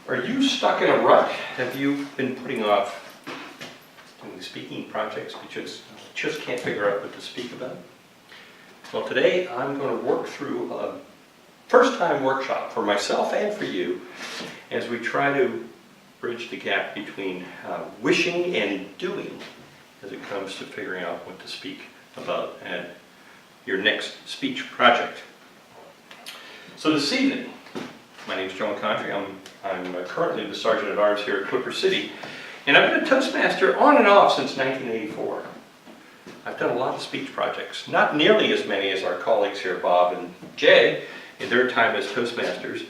Are you stuck in a rut? Have you been putting off doing speaking projects because you just can't figure out what to speak about? Well, today I'm going to work through a first-time workshop for myself and for you as we try to bridge the gap between wishing and doing as it comes to figuring out what to speak about at your next speech project. So this evening, my name is Incontri. I'm currently the Sergeant at Arms here at Clipper City, and I've been a Toastmaster on and off since 1984. I've done a lot of speech projects, not nearly as many as our colleagues here, Bob and Jay, in their time as Toastmasters.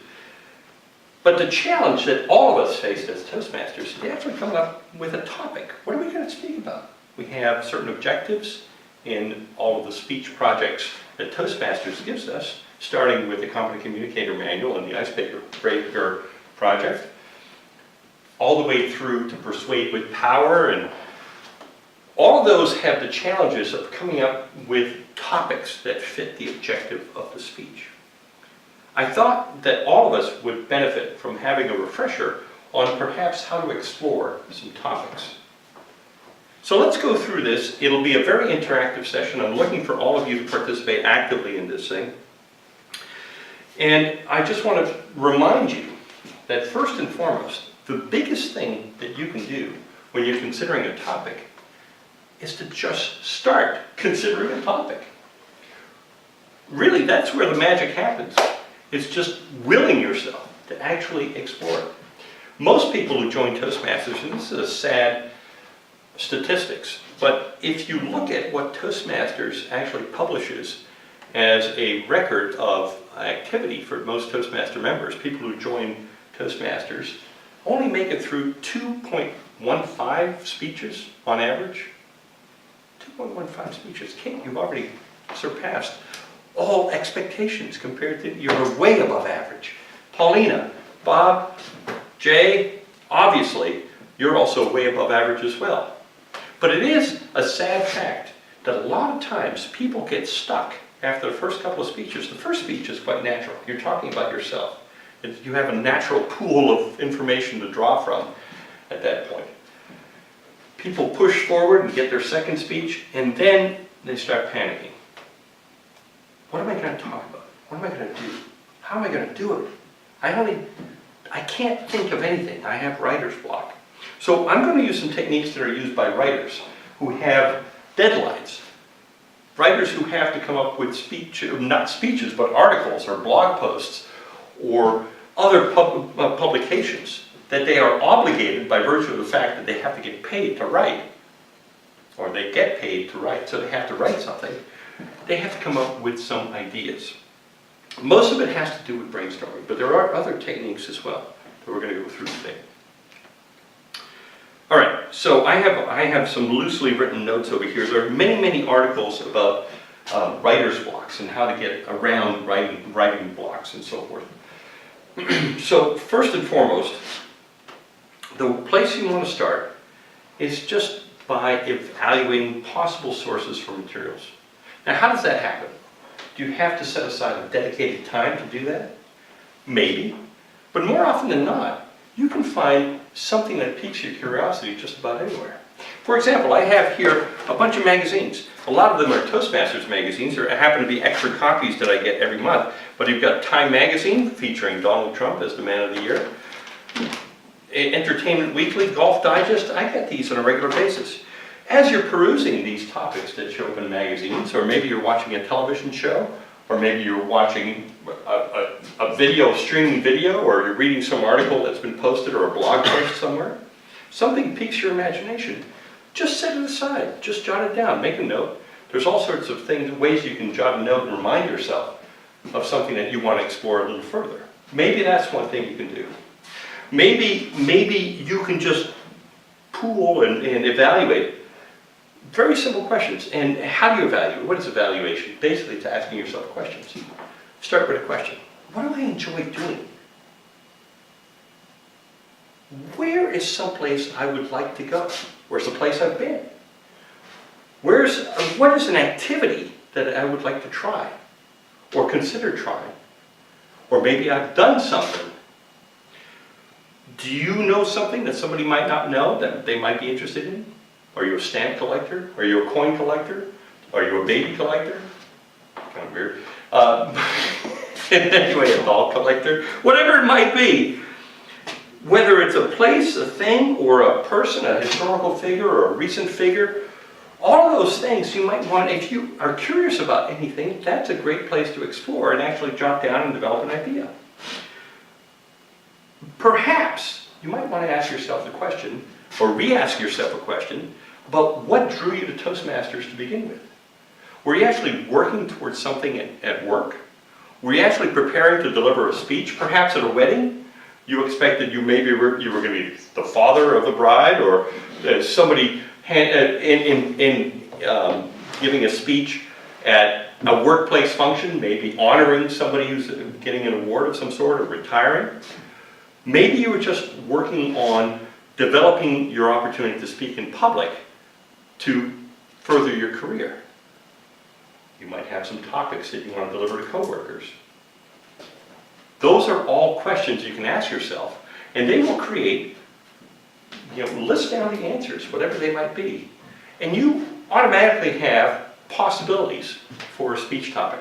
But the challenge that all of us faced as Toastmasters is to actually come up with a topic. What are we going to speak about? We have certain objectives in all of the speech projects that Toastmasters gives us, starting with the Competent Communicator Manual and the Icebreaker Project, all the way through to Persuade with Power, and all of those have the challenges of coming up with topics that fit the objective of the speech. I thought that all of us would benefit from having a refresher on perhaps how to explore some topics. So let's go through this. It'll be a very interactive session. I'm looking for all of you to participate actively in this thing. And I just want to remind you that first and foremost, the biggest thing that you can do when you're considering a topic is to just start considering a topic. Really, that's where the magic happens. It's just willing yourself to actually explore it. Most people who join Toastmasters, and this is a sad statistics, but if you look at what Toastmasters actually publishes as a record of activity for most Toastmaster members, people who join Toastmasters only make it through 2.15 speeches on average. 2.15 speeches. Kate, you've already surpassed all expectations compared to, you're way above average. Paulina, Bob, Jay, obviously, you're also way above average as well. But it is a sad fact that a lot of times people get stuck after the first couple of speeches. The first speech is quite natural. You're talking about yourself. You have a natural pool of information to draw from at that point. People push forward and get their second speech, and then they start panicking. What am I going to talk about? What am I going to do? How am I going to do it? I can't think of anything. I have writer's block. So I'm going to use some techniques that are used by writers who have deadlines. Writers who have to come up with not speeches, but articles or blog posts or other publications that they are obligated by virtue of the fact that they have to get paid to write, or they get paid to write, so they have to write something. They have to come up with some ideas. Most of it has to do with brainstorming, but there are other techniques as well that we're going to go through today. All right, so I have some loosely written notes over here. There are many articles about writer's blocks and how to get around writing blocks and so forth. So first and foremost, the place you want to start is just by evaluating possible sources for materials. Now, how does that happen? Do you have to set aside a dedicated time to do that? Maybe, but more often than not, you can find something that piques your curiosity just about anywhere. For example, I have here a bunch of magazines. A lot of them are Toastmasters magazines. There happen to be extra copies that I get every month. But you've got Time Magazine featuring Donald Trump as the Man of the Year. Entertainment Weekly, Golf Digest. I get these on a regular basis. As you're perusing these topics that show up in magazines, or maybe you're watching a television show, or maybe you're watching a video, streaming video, or you're reading some article that's been posted or a blog post somewhere, something piques your imagination. Just set it aside. Just jot it down. Make a note. There's all sorts of ways you can jot a note and remind yourself of something that you want to explore a little further. Maybe that's one thing you can do. Maybe you can just pool and evaluate very simple questions. And how do you evaluate? What is evaluation? Basically, it's asking yourself questions. Start with a question. What do I enjoy doing? Where is someplace I would like to go? Where's the place I've been? What is an activity that I would like to try or consider trying? Or maybe I've done something Do you know something that somebody might not know that they might be interested in? Are you a stamp collector? Are you a coin collector? Are you a baby collector? Kind of weird. Anyway, a doll collector. Whatever it might be. Whether it's a place, a thing, or a person, a historical figure, or a recent figure, all of those things you might want, if you are curious about anything, that's a great place to explore and actually jot down and develop an idea. Perhaps you might want to ask yourself the question, or re-ask yourself a question, about what drew you to Toastmasters to begin with. Were you actually working towards something at work? Were you actually preparing to deliver a speech, perhaps at a wedding? You expected you were going to be the father of the bride, or somebody giving a speech at a workplace function, maybe honoring somebody who's getting an award of some sort or retiring. Maybe you were just working on developing your opportunity to speak in public to further your career. You might have some topics that you want to deliver to coworkers. Those are all questions you can ask yourself, and they will create, list down the answers, whatever they might be. And you automatically have possibilities for a speech topic.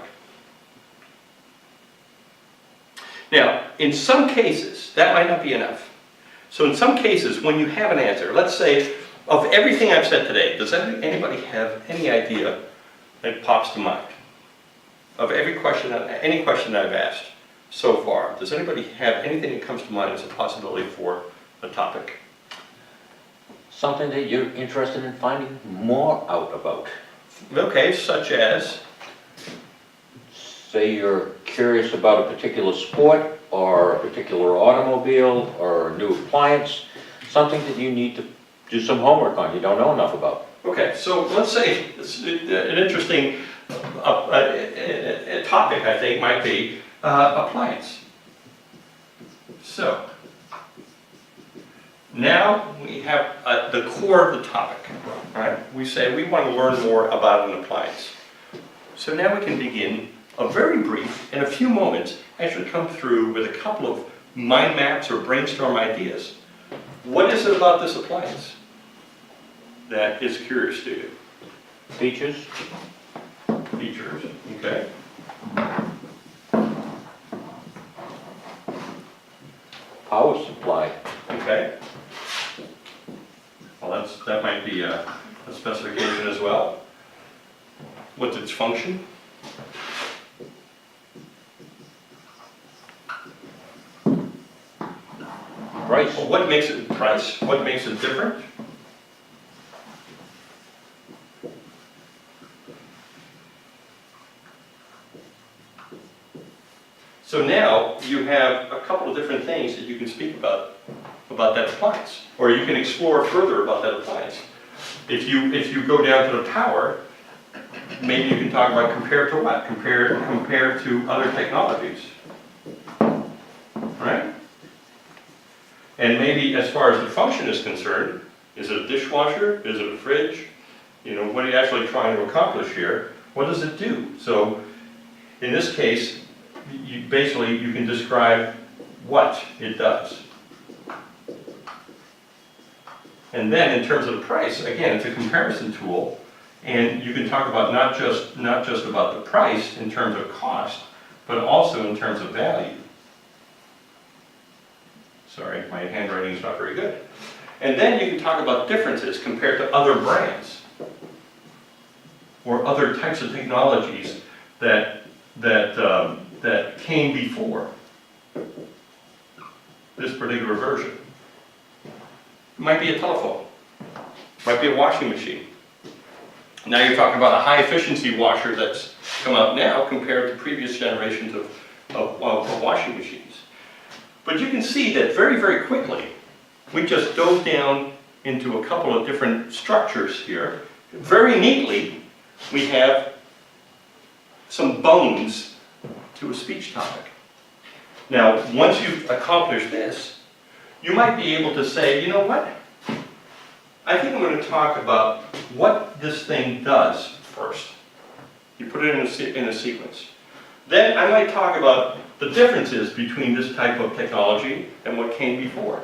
Now, in some cases, that might not be enough. So in some cases, when you have an answer, let's say, of everything I've said today, does anybody have any idea that pops to mind? Of any question I've asked so far, does anybody have anything that comes to mind as a possibility for a topic? Something that you're interested in finding more out about. Okay, such as? Say you're curious about a particular sport, or a particular automobile, or a new appliance, something that you need to do some homework on, you don't know enough about. Okay, so let's say an interesting topic, I think, might be appliance. So, now we have the core of the topic, right? We say we want to learn more about an appliance. So now we can begin a very brief, in a few moments, actually come through with a couple of mind maps or brainstorm ideas. What is it about this appliance that is curious to you? Features? Features, okay. Power supply. Okay. Well, that might be a specification as well. What's its function? Price. Well, what makes it price? What makes it different? So now you have a couple of different things that you can speak about that appliance, or you can explore further about that appliance. If you go down to the power, maybe you can talk about compared to what? Compared to other technologies, right? And maybe as far as the function is concerned, is it a dishwasher? Is it a fridge? What are you actually trying to accomplish here? What does it do? So in this case, you can describe what it does. And then in terms of the price, again, it's a comparison tool, and you can talk about not just about the price in terms of cost, but also in terms of value. Sorry, my handwriting is not very good. And then you can talk about differences compared to other brands or other types of technologies that came before this particular version. It might be a telephone, it might be a washing machine. Now you're talking about a high efficiency washer that's come out now compared to previous generations of washing machines. But you can see that very, very quickly, we just dove down into a couple of different structures here. Very neatly, we have some bones to a speech topic. Now, once you've accomplished this, you might be able to say, you know what? I think I'm going to talk about what this thing does first. You put it in a sequence. Then I might talk about the differences between this type of technology and what came before.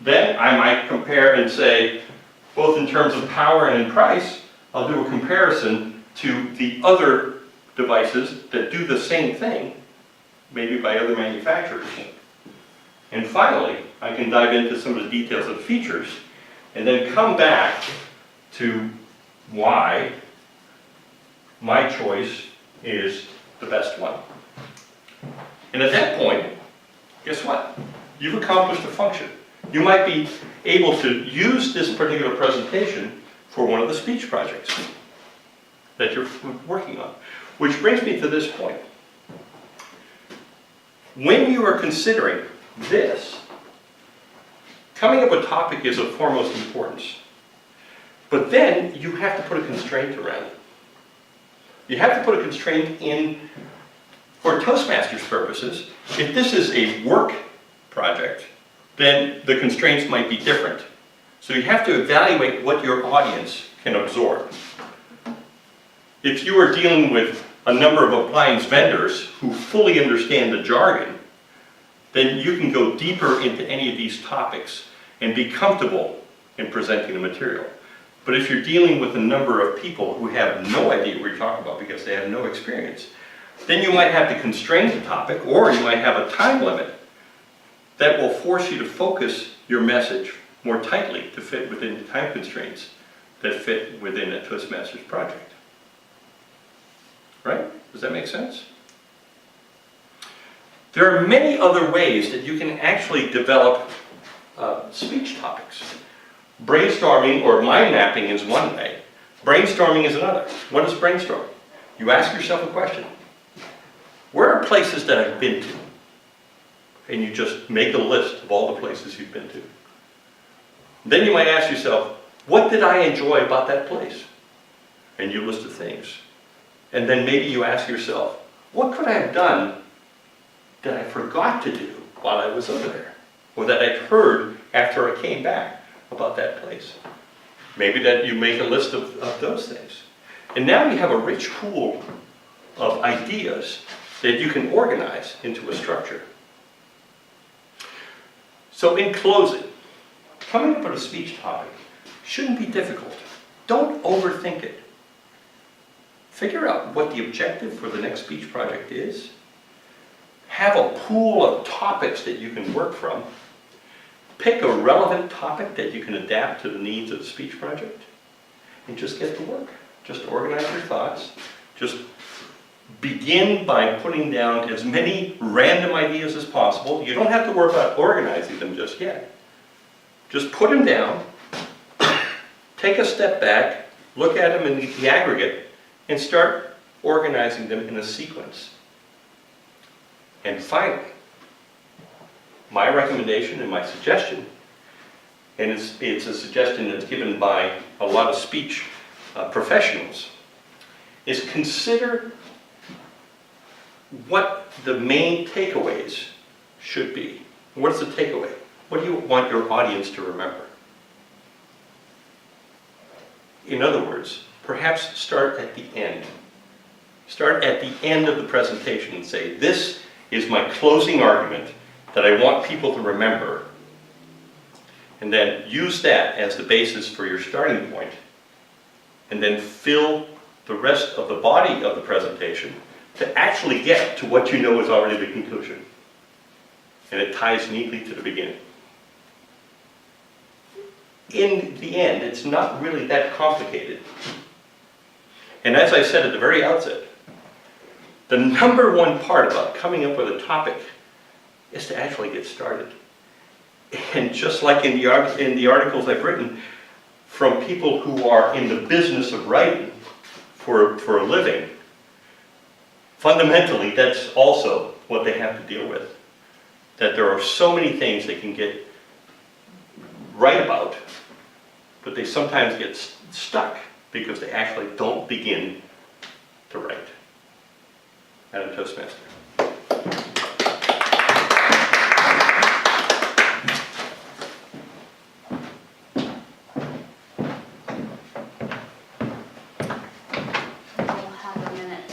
Then I might compare and say, both in terms of power and in price, I'll do a comparison to the other devices that do the same thing, maybe by other manufacturers. And finally, I can dive into some of the details of the features and then come back to why my choice is the best one. And at that point, guess what? You've accomplished a function. You might be able to use this particular presentation for one of the speech projects that you're working on. Which brings me to this point. When you are considering this, coming up with a topic is of foremost importance. But then you have to put a constraint around it. You have to put a constraint in, for Toastmasters purposes, if this is a work project, then the constraints might be different. So you have to evaluate what your audience can absorb. If you are dealing with a number of appliance vendors who fully understand the jargon, then you can go deeper into any of these topics and be comfortable in presenting the material. But if you're dealing with a number of people who have no idea what you're talking about because they have no experience, then you might have to constrain the topic, or you might have a time limit that will force you to focus your message more tightly to fit within the time constraints that fit within a Toastmasters project. Right? Does that make sense? There are many other ways that you can actually develop speech topics. Brainstorming or mind mapping is one way. Brainstorming is another. What is brainstorming? You ask yourself a question. Where are places that I've been to? And you just make a list of all the places you've been to. Then you might ask yourself, what did I enjoy about that place? And you list the things. And then maybe you ask yourself, what could I have done that I forgot to do while I was over there? Or that I'd heard after I came back about that place? Maybe that you make a list of those things. And now you have a rich pool of ideas that you can organize into a structure. So in closing, coming up with a speech topic shouldn't be difficult. Don't overthink it. Figure out what the objective for the next speech project is. Have a pool of topics that you can work from. Pick a relevant topic that you can adapt to the needs of the speech project. And just get to work. Just organize your thoughts. Just begin by putting down as many random ideas as possible. You don't have to worry about organizing them just yet. Just put them down, take a step back, look at them in the aggregate, and start organizing them in a sequence. And finally, my recommendation and my suggestion, and it's a suggestion that's given by a lot of speech professionals, is consider what the main takeaways should be. What's the takeaway? What do you want your audience to remember? In other words, perhaps start at the end. Start at the end of the presentation and say, this is my closing argument that I want people to remember. And then use that as the basis for your starting point. And then fill the rest of the body of the presentation to actually get to what you know is already the conclusion. And it ties neatly to the beginning. In the end, it's not really that complicated. And as I said at the very outset, the number one part about coming up with a topic is to actually get started. And just like in the articles I've written, from people who are in the business of writing for a living, fundamentally that's also what they have to deal with. That there are so many things they can get right about, but they sometimes get stuck because they actually don't begin to write. Madam Toastmaster. We'll have a minute.